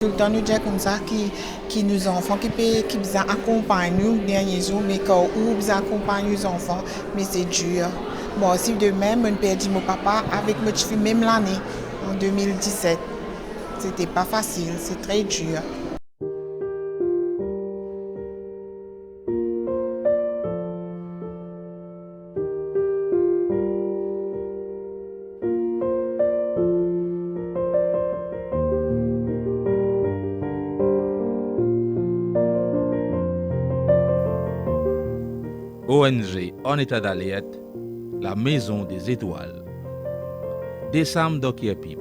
Tout le temps, nous disons comme ça, qui nous enfants, qui nous accompagnent nous derniers jours, mais quand nous accompagnent nos enfants, mais c'est dur. Moi aussi, de même, je perdu mon papa avec mon fils même l'année, en 2017. C'était pas facile, c'est très dur. ONG en état d'alerte, la Maison des Étoiles. Décembre dokier pip,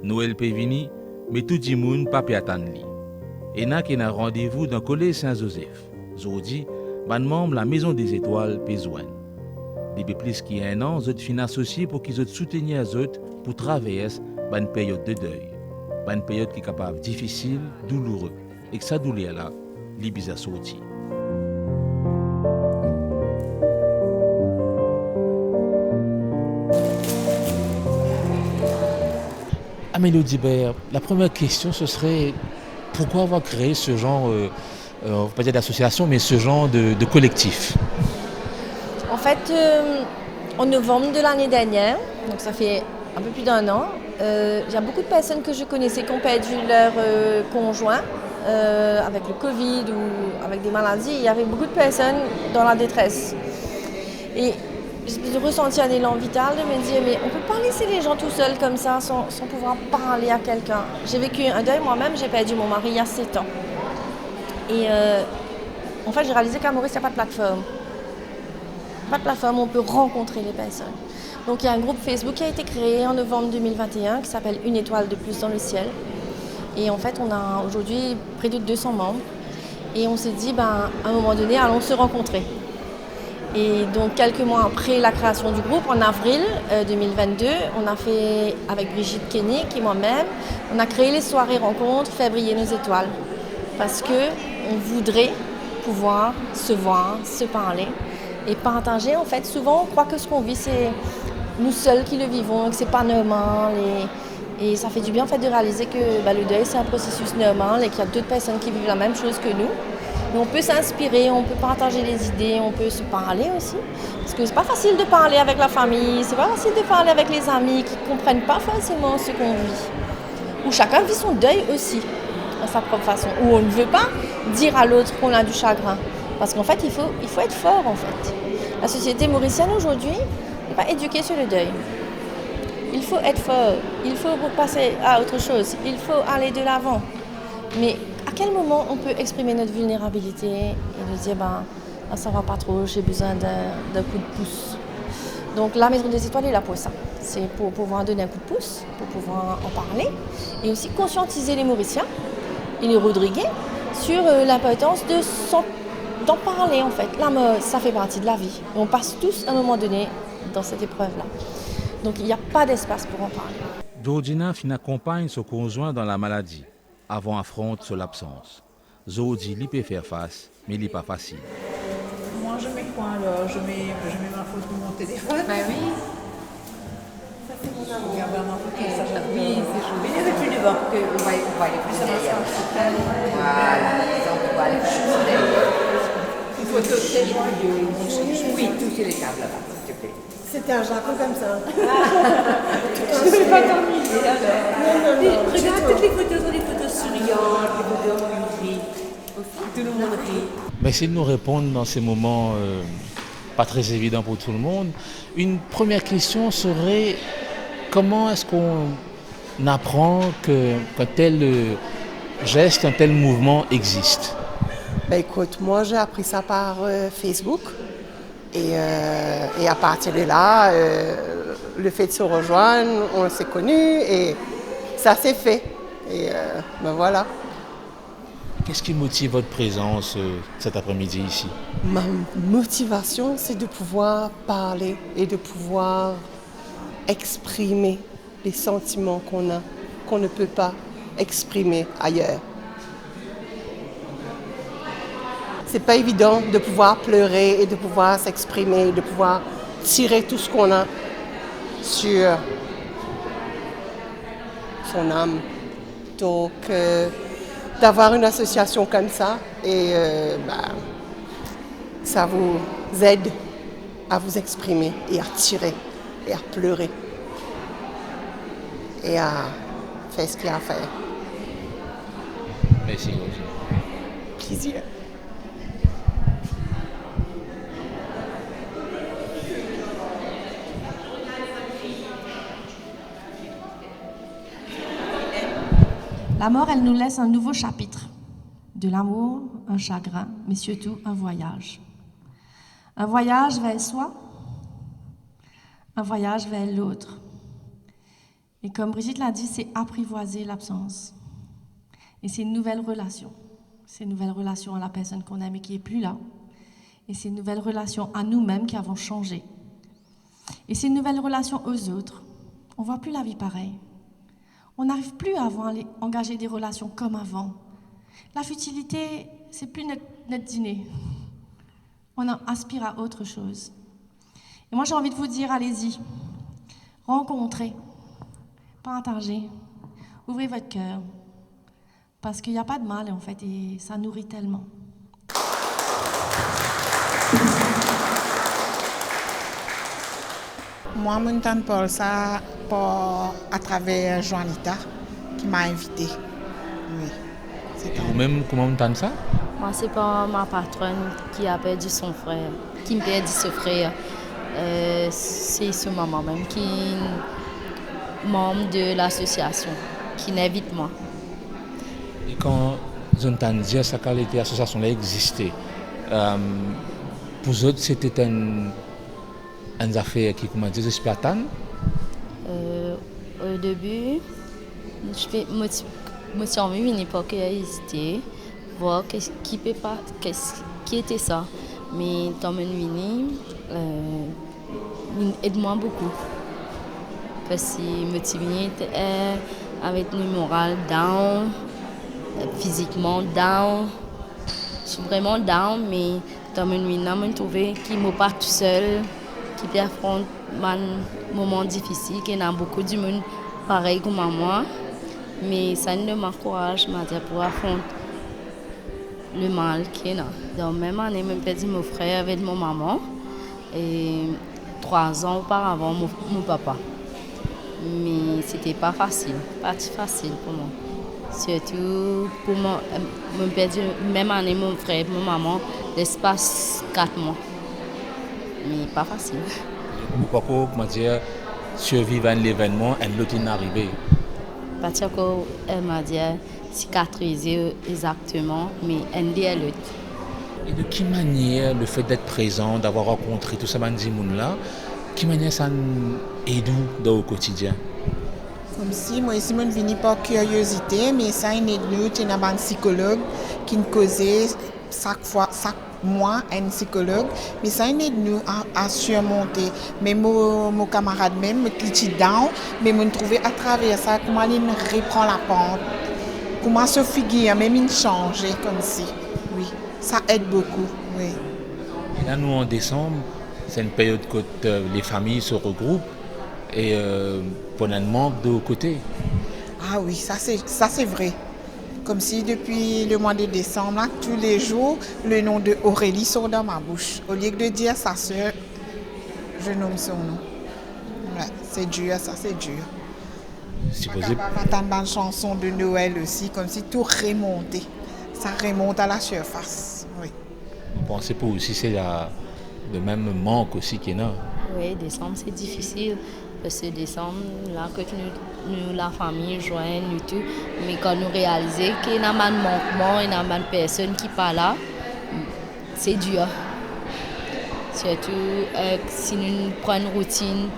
Noël pévini, mais tout le monde pas attendre li. Et n'a qu'un rendez-vous dans le collège Saint-Joseph. Aujourd'hui, ban membre la Maison des Étoiles besoin. Depuis plus qu'il y a un an, ils sont associés pour qu'ils soutiennent les autres pour traverser une période de deuil. Une période qui est capable difficile, douloureuse. Et que ça douleur là, les bizarres sorti. Amélie Dibert, la première question, ce serait pourquoi avoir créé ce genre, on ne va pas dire d'association, mais ce genre de collectif? En fait, en novembre de l'année dernière, donc ça fait un peu plus d'un an, il y a beaucoup de personnes que je connaissais qui ont perdu leur conjoint avec le Covid ou avec des maladies. Il y avait beaucoup de personnes dans la détresse. Et j'ai ressenti un élan vital de me dire mais on ne peut pas laisser les gens tout seuls comme ça sans pouvoir parler à quelqu'un. J'ai vécu un deuil moi-même, j'ai perdu mon mari il y a 7 ans. Et en fait j'ai réalisé qu'à Maurice il n'y a pas de plateforme. Pas de plateforme où on peut rencontrer les personnes. Donc il y a un groupe Facebook qui a été créé en novembre 2021 qui s'appelle Une étoile de plus dans le ciel. Et en fait on a aujourd'hui près de 200 membres. Et on s'est dit à un moment donné allons se rencontrer. Et donc quelques mois après la création du groupe, en avril 2022, on a fait avec Brigitte Kennick et moi-même, on a créé les soirées rencontres Faire briller nos étoiles. Parce qu'on voudrait pouvoir se voir, se parler et partager. En fait, souvent on croit que ce qu'on vit c'est nous seuls qui le vivons, que c'est pas normal. Et ça fait du bien en fait de réaliser que le deuil c'est un processus normal et qu'il y a d'autres personnes qui vivent la même chose que nous. Mais on peut s'inspirer, on peut partager les idées, on peut se parler aussi. Parce que c'est pas facile de parler avec la famille, c'est pas facile de parler avec les amis qui comprennent pas forcément ce qu'on vit. Où chacun vit son deuil aussi, à sa propre façon. Où on ne veut pas dire à l'autre qu'on a du chagrin. Parce qu'en fait, il faut être fort en fait. La société mauricienne aujourd'hui n'est pas éduquée sur le deuil. Il faut être fort, il faut passer à autre chose, il faut aller de l'avant. Mais à quel moment on peut exprimer notre vulnérabilité et de dire ça va pas trop, j'ai besoin d'un coup de pouce. Donc la Maison des Étoiles est là pour ça. C'est pour pouvoir donner un coup de pouce, pour pouvoir en parler et aussi conscientiser les Mauriciens et les Rodriguais sur l'importance d'en parler en fait. La mort, ça fait partie de la vie. On passe tous à un moment donné dans cette épreuve-là. Donc il n'y a pas d'espace pour en parler. Georgina accompagne son conjoint dans la maladie. Avant affronte sur l'absence. Zodi lui peut faire face, mais il n'est pas facile. Moi je mets quoi alors je mets ma photo de mon téléphone. Ben oui. Ça c'est mon amour. Regarde ma photo, ça j'adore. Oui, c'est joli. Mais plus devant. On va aller plus derrière. Voilà. On va aller plus derrière. Une photo très joyeuse. Oui, touchez les tables là-bas, s'il te plaît. C'était un Japon comme ça. Je ne vais pas t'ennuyer alors. Non. Regarde, toutes les photos sont des photos souriantes, des photos où il rit. Tout le monde rit. Mais essayez de nous répondre dans ces moments pas très évidents pour tout le monde. Une première question serait comment est-ce qu'on apprend qu'un tel geste, un tel mouvement existe? Écoute, moi j'ai appris ça par Facebook. Et à partir de là, le fait de se rejoindre, on s'est connus et ça s'est fait. Et voilà. Qu'est-ce qui motive votre présence cet après-midi ici? Ma motivation, c'est de pouvoir parler et de pouvoir exprimer les sentiments qu'on a, qu'on ne peut pas exprimer ailleurs. C'est pas évident de pouvoir pleurer et de pouvoir s'exprimer, de pouvoir tirer tout ce qu'on a sur son âme. Donc, d'avoir une association comme ça et ça vous aide à vous exprimer et à tirer et à pleurer et à faire ce qu'il y a à faire. Merci aussi. Plaisir. La mort, elle nous laisse un nouveau chapitre. De l'amour, un chagrin, mais surtout un voyage. Un voyage vers soi, un voyage vers l'autre. Et comme Brigitte l'a dit, c'est apprivoiser l'absence. Et c'est une nouvelle relation. C'est une nouvelle relation à la personne qu'on aime et qui n'est plus là. Et c'est une nouvelle relation à nous-mêmes qui avons changé. Et c'est une nouvelle relation aux autres. On ne voit plus la vie pareille. On n'arrive plus à engager des relations comme avant. La futilité, c'est plus notre dîner. On aspire à autre chose. Et moi, j'ai envie de vous dire, allez-y. Rencontrez. Partagez. Ouvrez votre cœur. Parce qu'il n'y a pas de mal, en fait, et ça nourrit tellement. Moi, je m'entends pour ça à travers Joanita qui m'a invitée. Oui. Et vous-même, comment vous entendez ça? Moi, c'est pas ma patronne qui a perdu son frère, qui me perdit ce frère. C'est sa maman même qui est membre de l'association, qui m'invite moi. Et quand vous entendez dire ça, quand l'association existait, pour vous autres, c'était une affaire qui, comment dire, spirituelle? Au début, je suis envie une époque qui a hésité, voir qui était ça. Mais quand je suis venue, aide-moi beaucoup. Parce que je suis venue avec le moral down, physiquement down. Je suis vraiment down, mais quand je suis venue, je me trouvais qu'il ne m'a pas tout seul, qui peut affronter un moment difficile, qu'il y a beaucoup de monde pareil comme moi. Mais ça ne m'encourage pour affronter le mal qu'il y a. Dans la même année, j'ai perdu mon frère avec mon maman. Et 3 ans auparavant, mon papa. Mais c'était pas facile, pas facile pour moi. Surtout pour moi, j'ai perdu même année mon frère et mon maman, l'espace 4 mois. Mais pas facile. Mon papa, comment dire, survivre à l'événement et l'autre est arrivé. Parce qu'elle m'a dit cicatriser exactement, mais elle dit à l'autre. Et de quelle manière le fait d'être présent, d'avoir rencontré tout ça, là, quelle manière ça aide dans le quotidien? Comme si moi ici, je viens par curiosité, mais ça aide nous, il y a un psychologue qui nous causait chaque mois un psychologue, mais ça aide nous à surmonter. Mais mon camarade même, qui est down, mais je trouvais à travers ça comment il reprend la pente, comment se figure, même il change comme si. Oui, ça aide beaucoup. Oui. Et là, nous en décembre, c'est une période où les familles se regroupent et pour un manque de côté. Ah oui, ça c'est vrai. Comme si depuis le mois de décembre, là, tous les jours, le nom de Aurélie sort dans ma bouche. Au lieu de dire sa soeur, je nomme son nom. Ouais, c'est dur, ça c'est dur. Supposé... On va entendre une chanson de Noël aussi, comme si tout remontait. Ça remonte à la surface. Oui. Vous pensez pas aussi c'est le même manque aussi qu'il y a? Oui, décembre c'est difficile. Parce que décembre, là, que nous, la famille, joigne, nous tout. Mais quand nous réalisons qu'il y a un manquement, il y a une personne qui n'est pas là, c'est dur. Surtout si nous prenons une routine,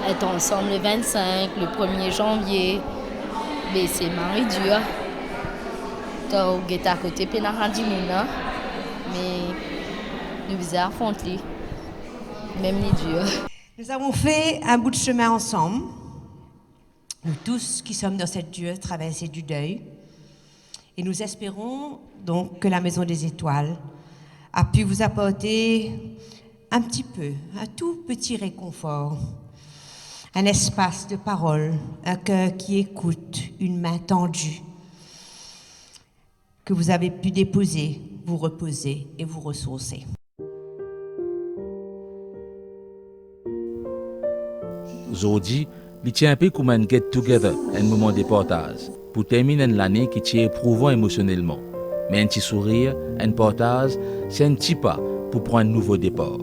être ensemble le 25, le 1er janvier, mais c'est marré dur. Quand on est à côté, puis on a rendu monde, mais nous faisons affronter, même les durs. Nous avons fait un bout de chemin ensemble, nous tous qui sommes dans cette dure traversée du deuil. Et nous espérons donc que la Maison des Étoiles a pu vous apporter un petit peu, un tout petit réconfort, un espace de parole, un cœur qui écoute, une main tendue. que vous avez pu déposer, vous reposer et vous ressourcer. Aujourd'hui, il tient un peu comme un get-together, un moment de partage, pour terminer l'année qui est éprouvant émotionnellement. Mais un petit sourire, un partage, c'est un petit pas pour prendre un nouveau départ.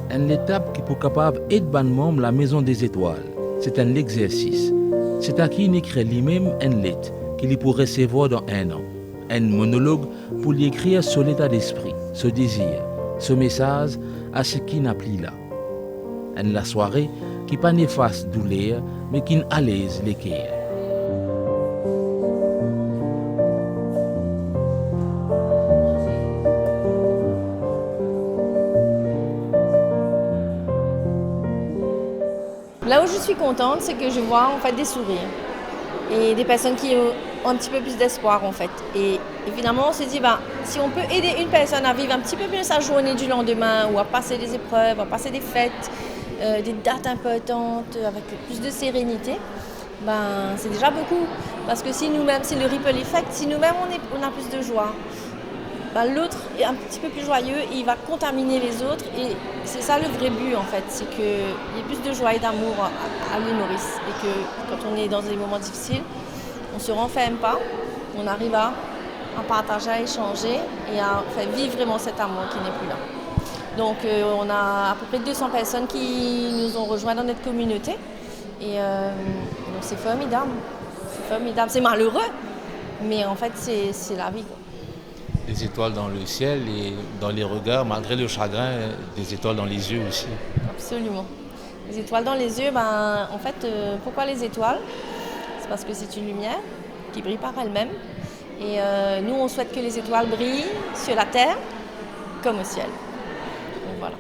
Une étape qui peut capable être ban membre la Maison des Étoiles. C'est un exercice. C'est à qui il écrit lui-même une lettre qu'il pourrait recevoir dans 1 an. Un monologue pour lui écrire sur l'état d'esprit, ce désir, ce message à ce qui n'a plus là. Une la soirée qui pas néfaste douleur, mais qui n'alaise les cœurs. Là où je suis contente, c'est que je vois en fait des sourires et des personnes qui ont un petit peu plus d'espoir en fait. Et finalement, on se dit, si on peut aider une personne à vivre un petit peu mieux sa journée du lendemain ou à passer des épreuves, à passer des fêtes, des dates importantes avec plus de sérénité, c'est déjà beaucoup. Parce que si nous-mêmes, c'est le ripple effect, si nous-mêmes on a plus de joie, l'autre est un petit peu plus joyeux, il va contaminer les autres et c'est ça le vrai but en fait, c'est qu'il y ait plus de joie et d'amour à l'île Maurice et que quand on est dans des moments difficiles, on ne se renferme pas, on arrive à partager, à échanger et à vivre vraiment cet amour qui n'est plus là. Donc on a à peu près 200 personnes qui nous ont rejoints dans notre communauté et donc c'est formidable, c'est malheureux, mais en fait c'est la vie. Des étoiles dans le ciel et dans les regards, malgré le chagrin, des étoiles dans les yeux aussi. Absolument. Les étoiles dans les yeux, en fait, pourquoi les étoiles? C'est parce que c'est une lumière qui brille par elle-même. Et nous, on souhaite que les étoiles brillent sur la terre comme au ciel. Donc voilà.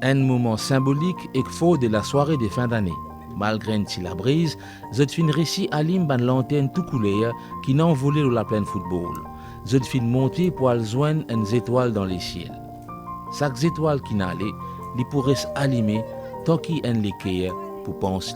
Un moment symbolique et fort de la soirée de fin d'année. Malgré une la brise, Zodfin réussit à limber une lanterne tout couleur qui n'a envolé la pleine football. Zodfin monter pour aller joindre une étoile dans les ciels. Chaque étoile qui n'allait, il pourrait s'allumer tant qu'il y a un l'équerre pour penser.